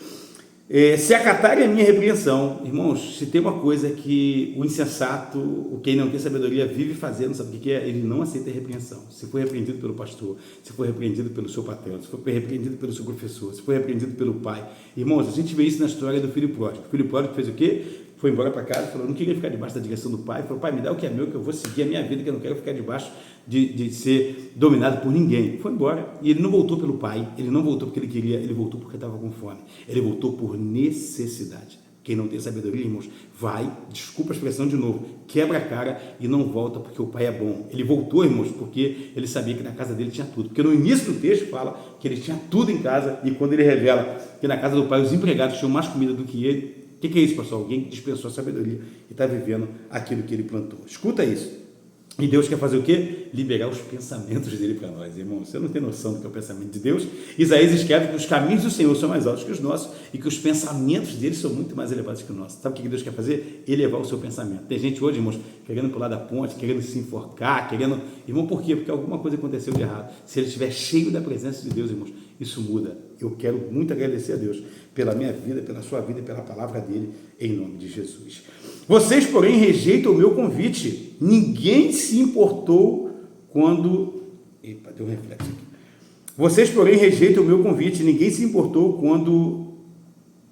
Se acatarem a minha repreensão, irmãos, se tem uma coisa que o insensato, quem não tem sabedoria, vive fazendo, sabe o que é? Ele não aceita a repreensão. Se for repreendido pelo pastor, se for repreendido pelo seu patrão, se for repreendido pelo seu professor, se for repreendido pelo pai. Irmãos, a gente vê isso na história do filho pródigo. O filho pródigo fez o quê? Foi embora para casa, falou, não queria ficar debaixo da direção do pai, falou, pai, me dá o que é meu, que eu vou seguir a minha vida, que eu não quero ficar debaixo de ser dominado por ninguém. Foi embora, e ele não voltou pelo pai, ele não voltou porque ele queria, ele voltou porque estava com fome, ele voltou por necessidade. Quem não tem sabedoria, irmãos, vai, desculpa a expressão de novo, quebra a cara e não volta porque o pai é bom. Ele voltou, irmãos, porque ele sabia que na casa dele tinha tudo, porque no início do texto fala que ele tinha tudo em casa, e quando ele revela que na casa do pai os empregados tinham mais comida do que ele, o que é isso, pessoal? Alguém que dispensou a sabedoria e está vivendo aquilo que ele plantou. Escuta isso. E Deus quer fazer o quê? Liberar os pensamentos dele para nós, irmãos. Você não tem noção do que é o pensamento de Deus. Isaías escreve que os caminhos do Senhor são mais altos que os nossos e que os pensamentos dele são muito mais elevados que os nossos. Sabe o que Deus quer fazer? Elevar o seu pensamento. Tem gente hoje, irmãos, querendo pular da ponte, querendo se enforcar, querendo... Irmão, por quê? Porque alguma coisa aconteceu de errado. Se ele estiver cheio da presença de Deus, irmãos, isso muda. Eu quero muito agradecer a Deus pela minha vida, pela sua vida e pela palavra dele, em nome de Jesus. Vocês, porém, rejeitam o meu convite. Ninguém se importou quando... Epa, deu um reflexo aqui. Vocês, porém, rejeitam o meu convite. Ninguém se importou quando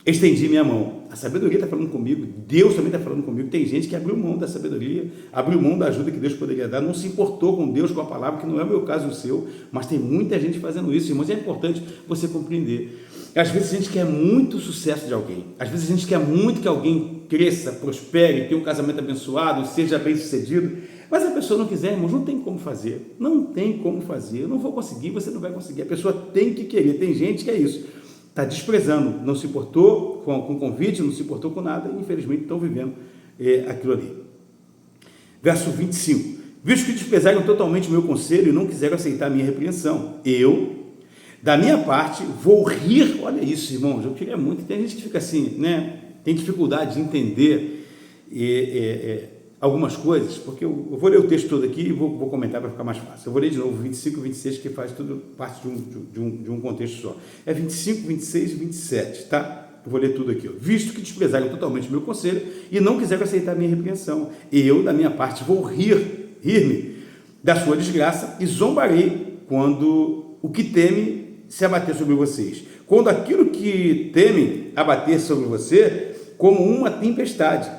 estendi minha mão. A sabedoria está falando comigo, Deus também está falando comigo. Tem gente que abriu mão da sabedoria, abriu mão da ajuda que Deus poderia dar, não se importou com Deus, com a palavra, que não é o meu caso, o seu, mas tem muita gente fazendo isso, irmãos. É importante você compreender. Às vezes a gente quer muito sucesso de alguém, às vezes a gente quer muito que alguém cresça, prospere, tenha um casamento abençoado, seja bem sucedido, mas a pessoa não quiser, irmãos, não tem como fazer, não tem como fazer. Eu não vou conseguir, você não vai conseguir, a pessoa tem que querer. Tem gente que é isso, está desprezando, não se importou com o convite, não se importou com nada, e infelizmente estão vivendo aquilo ali. Verso 25, visto que desprezaram totalmente o meu conselho e não quiseram aceitar a minha repreensão, eu, da minha parte, vou rir. Olha isso, irmãos, eu queria muito. Tem gente que fica assim, né? Tem dificuldade de entender algumas coisas, porque eu vou ler o texto todo aqui e vou comentar para ficar mais fácil. Eu vou ler de novo 25 e 26, que faz tudo parte de um contexto só. É 25, 26 e 27, tá? Eu vou ler tudo aqui. Ó. Visto que desprezaram totalmente o meu conselho e não quiseram aceitar a minha repreensão, eu, da minha parte, vou rir-me da sua desgraça e zombarei quando o que teme se abater sobre vocês. Quando aquilo que temem abater sobre você como uma tempestade,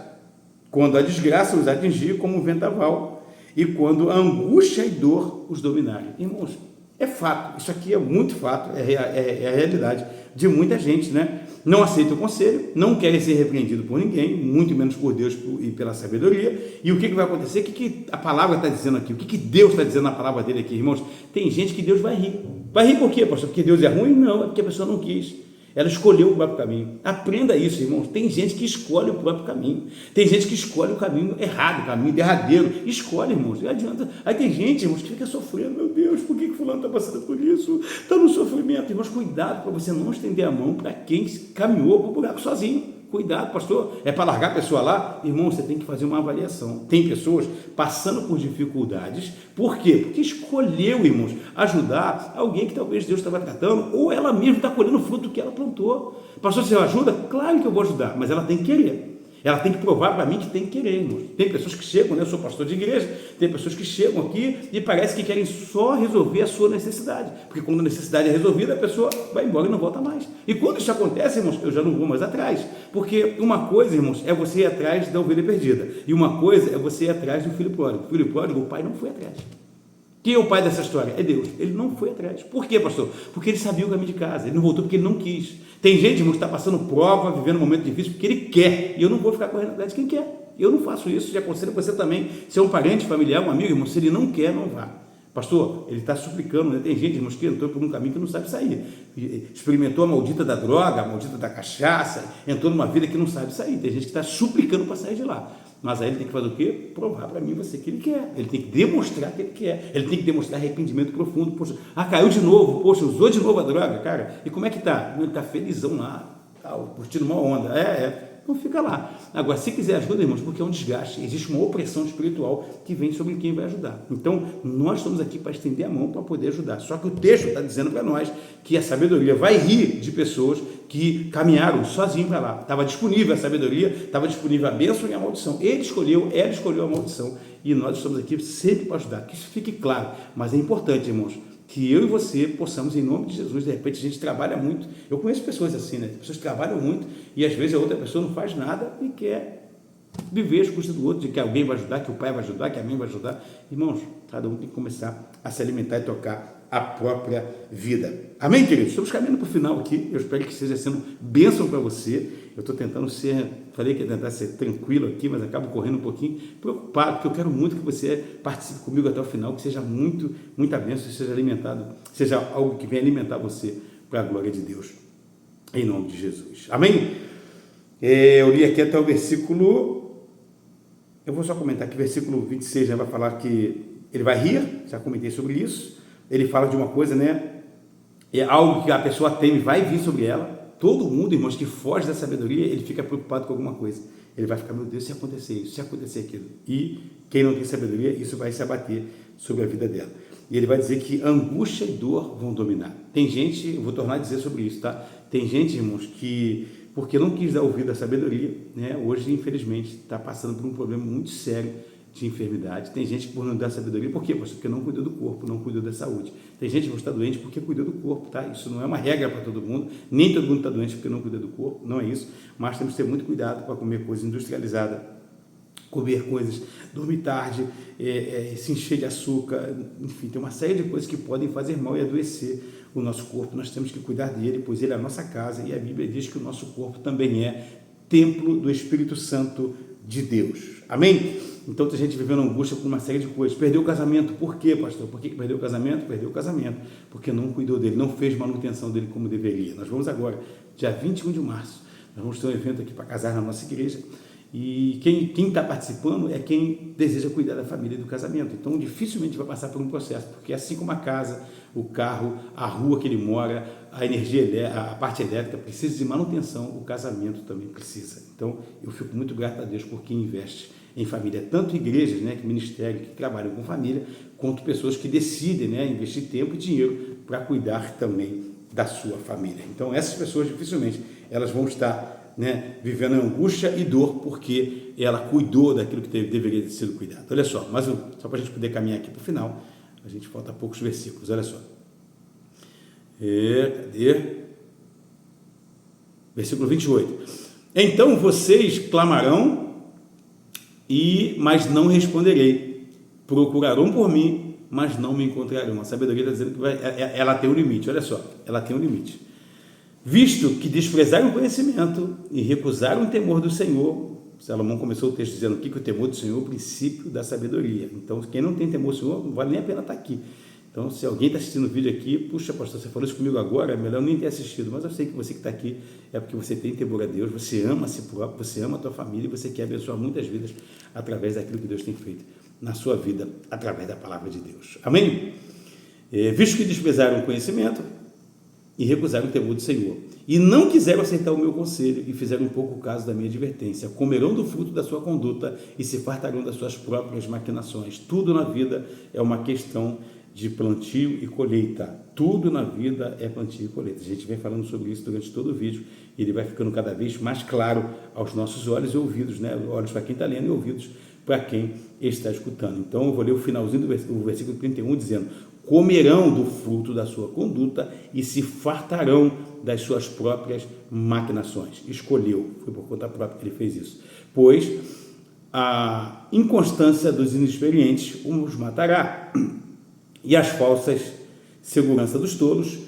quando a desgraça os atingir como um vendaval, e quando a angústia e dor os dominarem. Irmãos, é fato, isso aqui é muito fato, é a realidade de muita gente, né? Não aceita o conselho, não querem ser repreendidos por ninguém, muito menos por Deus e pela sabedoria. E o que vai acontecer? O que a palavra está dizendo aqui? O que Deus está dizendo na palavra dele aqui, irmãos? Tem gente que Deus vai rir. Vai rir por quê, pastor? Porque Deus é ruim? Não, é porque a pessoa não quis. Ela escolheu o próprio caminho. Aprenda isso, irmãos. Tem gente que escolhe o próprio caminho. Tem gente que escolhe o caminho errado, o caminho derradeiro. Escolhe, irmãos. Não adianta. Aí tem gente, irmãos, que fica sofrendo. Meu Deus, por que fulano está passando por isso? Está no sofrimento. Irmãos, cuidado para você não estender a mão para quem caminhou para o buraco sozinho. Cuidado, pastor, é para largar a pessoa lá? Irmão, você tem que fazer uma avaliação. Tem pessoas passando por dificuldades, por quê? Porque escolheu, irmãos, ajudar alguém que talvez Deus estava tratando, ou ela mesma está colhendo o fruto que ela plantou. Pastor, você ajuda? Claro que eu vou ajudar, mas ela tem que querer. Ela tem que provar para mim que tem que querer, irmãos. Tem pessoas que chegam, né? Eu sou pastor de igreja, tem pessoas que chegam aqui e parece que querem só resolver a sua necessidade. Porque quando a necessidade é resolvida, a pessoa vai embora e não volta mais. E quando isso acontece, irmãos, eu já não vou mais atrás. Porque uma coisa, irmãos, é você ir atrás da ovelha perdida. E uma coisa é você ir atrás do filho pródigo. O filho pródigo, o pai não foi atrás. Quem é o pai dessa história? É Deus. Ele não foi atrás. Por quê, pastor? Porque ele sabia o caminho de casa. Ele não voltou porque ele não quis. Tem gente, irmão, que está passando prova, vivendo um momento difícil porque ele quer. E eu não vou ficar correndo atrás de quem quer. Eu não faço isso. Já aconselho você também. Se é um parente, familiar, um amigo, irmão, se ele não quer, não vá. Pastor, ele está suplicando, né? Tem gente, irmãos, que entrou por um caminho que não sabe sair. Experimentou a maldita da droga, a maldita da cachaça, entrou numa vida que não sabe sair. Tem gente que está suplicando para sair de lá. Mas aí ele tem que fazer o quê? Provar para mim, você, que ele quer. Ele tem que demonstrar que ele quer. Ele tem que demonstrar arrependimento profundo. Poxa, caiu de novo. Poxa, usou de novo a droga, cara. E como é que tá? Ele está felizão lá, curtindo uma onda. Então fica lá. Agora, se quiser ajuda, irmãos, porque é um desgaste, existe uma opressão espiritual que vem sobre quem vai ajudar. Então, nós estamos aqui para estender a mão para poder ajudar. Só que o texto está dizendo para nós que a sabedoria vai rir de pessoas que caminharam sozinhos para lá. Estava disponível a sabedoria, estava disponível a bênção e a maldição. Ela escolheu a maldição. E nós estamos aqui sempre para ajudar. Que isso fique claro. Mas é importante, irmãos, que eu e você possamos, em nome de Jesus, de repente a gente trabalha muito. Eu conheço pessoas assim, né? Pessoas que trabalham muito e às vezes a outra pessoa não faz nada e quer viver às custas do outro, de que alguém vai ajudar, que o pai vai ajudar, que a mãe vai ajudar. Irmãos, cada um tem que começar a se alimentar e tocar a própria vida. Amém, queridos? Estamos caminhando para o final aqui. Eu espero que esteja sendo bênção para você. Eu estou tentando falei que ia tentar ser tranquilo aqui, mas acabo correndo um pouquinho preocupado, porque eu quero muito que você participe comigo até o final, que seja muita bênção, seja alimentado, seja algo que venha alimentar você para a glória de Deus, em nome de Jesus. Amém? Eu li aqui até o versículo, eu vou só comentar aqui, versículo 26, né, vai falar que ele vai rir, já comentei sobre isso. Ele fala de uma coisa, né? É algo que a pessoa teme, vai vir sobre ela. Todo mundo, irmãos, que foge da sabedoria, ele fica preocupado com alguma coisa. Ele vai ficar, meu Deus, se acontecer isso, se acontecer aquilo. E quem não tem sabedoria, isso vai se abater sobre a vida dela. E ele vai dizer que angústia e dor vão dominar. Tem gente, eu vou tornar a dizer sobre isso, tá? Tem gente, irmãos, que, porque não quis dar ouvido à sabedoria, né? Hoje, infelizmente, está passando por um problema muito sério de enfermidade. Tem gente que por não dar sabedoria, por quê, pastor? Porque não cuidou do corpo, não cuidou da saúde. Tem gente que está doente porque cuidou do corpo, tá? Isso não é uma regra para todo mundo, nem todo mundo está doente porque não cuida do corpo, não é isso, mas temos que ter muito cuidado para comer coisa industrializada, comer coisas, dormir tarde, se encher de açúcar, enfim, tem uma série de coisas que podem fazer mal e adoecer o nosso corpo. Nós temos que cuidar dele, pois ele é a nossa casa, e a Bíblia diz que o nosso corpo também é templo do Espírito Santo de Deus. Amém? Então tem gente vivendo angústia por uma série de coisas. Perdeu o casamento. Por quê, pastor? Por que perdeu o casamento? Perdeu o casamento porque não cuidou dele, não fez manutenção dele como deveria. Nós vamos agora, dia 21 de março, nós vamos ter um evento aqui para casar na nossa igreja. E quem está participando é quem deseja cuidar da família e do casamento. Então, dificilmente vai passar por um processo, porque assim como a casa, o carro, a rua que ele mora, a energia, a parte elétrica precisa de manutenção, o casamento também precisa. Então, eu fico muito grato a Deus por quem investe em família, tanto igrejas, né, que ministério que trabalham com família, quanto pessoas que decidem, né, investir tempo e dinheiro para cuidar também da sua família. Então, essas pessoas dificilmente elas vão estar, né, vivendo angústia e dor porque ela cuidou daquilo que deveria ter sido cuidado. Olha só, mas só para a gente poder caminhar aqui para o final, a gente falta poucos versículos, olha só. Cadê? Versículo 28. Então vocês clamarão, mas não responderei. procurarão por mim, mas não me encontrarão. A sabedoria está dizendo que ela tem um limite, olha só, ela tem um limite. Visto que desprezaram o conhecimento e recusaram o temor do Senhor, Salomão começou o texto dizendo aqui que o temor do Senhor é o princípio da sabedoria. Então, quem não tem temor do Senhor, não vale nem a pena estar aqui. Então, se alguém está assistindo o vídeo aqui, puxa, pastor, você falou isso comigo agora, é melhor nem ter assistido, mas eu sei que você que está aqui é porque você tem temor a Deus, você ama a si próprio, você ama a tua família e você quer abençoar muitas vidas através daquilo que Deus tem feito na sua vida, através da palavra de Deus. Amém? Visto que desprezaram o conhecimento e recusaram o temor do Senhor, e não quiseram aceitar o meu conselho e fizeram um pouco caso da minha advertência, comerão do fruto da sua conduta e se fartarão das suas próprias maquinações. Tudo na vida é uma questão de plantio e colheita. Tudo na vida é plantio e colheita. A gente vem falando sobre isso durante todo o vídeo e ele vai ficando cada vez mais claro aos nossos olhos e ouvidos, né? Olhos para quem está lendo e ouvidos para quem está escutando. Então eu vou ler o finalzinho do versículo 31 dizendo: comerão do fruto da sua conduta e se fartarão das suas próprias maquinações. Escolheu, foi por conta própria que ele fez isso. Pois a inconstância dos inexperientes os matará, e as falsas segurança dos tolos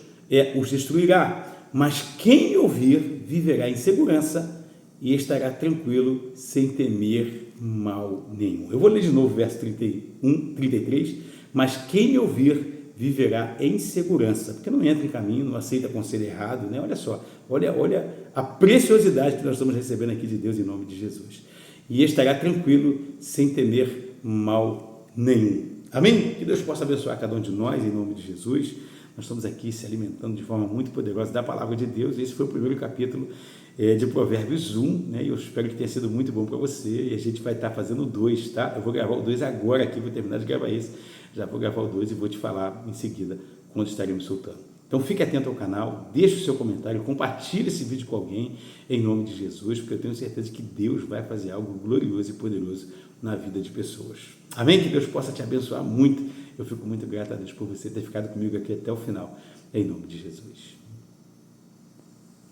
os destruirá. Mas quem me ouvir viverá em segurança e estará tranquilo sem temer mal nenhum. Eu vou ler de novo o verso 33. Mas quem me ouvir viverá em segurança, porque não entra em caminho, não aceita conselho errado, né? Olha só, olha a preciosidade que nós estamos recebendo aqui de Deus em nome de Jesus. E estará tranquilo sem temer mal nenhum. Amém? Que Deus possa abençoar cada um de nós em nome de Jesus. Nós estamos aqui se alimentando de forma muito poderosa da palavra de Deus. Esse foi o primeiro capítulo de Provérbios 1, né? E eu espero que tenha sido muito bom para você. E a gente vai estar fazendo o 2, tá? Eu vou gravar o 2 agora aqui, vou terminar de gravar esse. Já vou gravar o 2 e vou te falar em seguida quando estaremos soltando. Então fique atento ao canal, deixe o seu comentário, compartilhe esse vídeo com alguém em nome de Jesus, porque eu tenho certeza que Deus vai fazer algo glorioso e poderoso na vida de pessoas. Amém? Que Deus possa te abençoar muito. Eu fico muito grato a Deus por você ter ficado comigo aqui até o final, em nome de Jesus.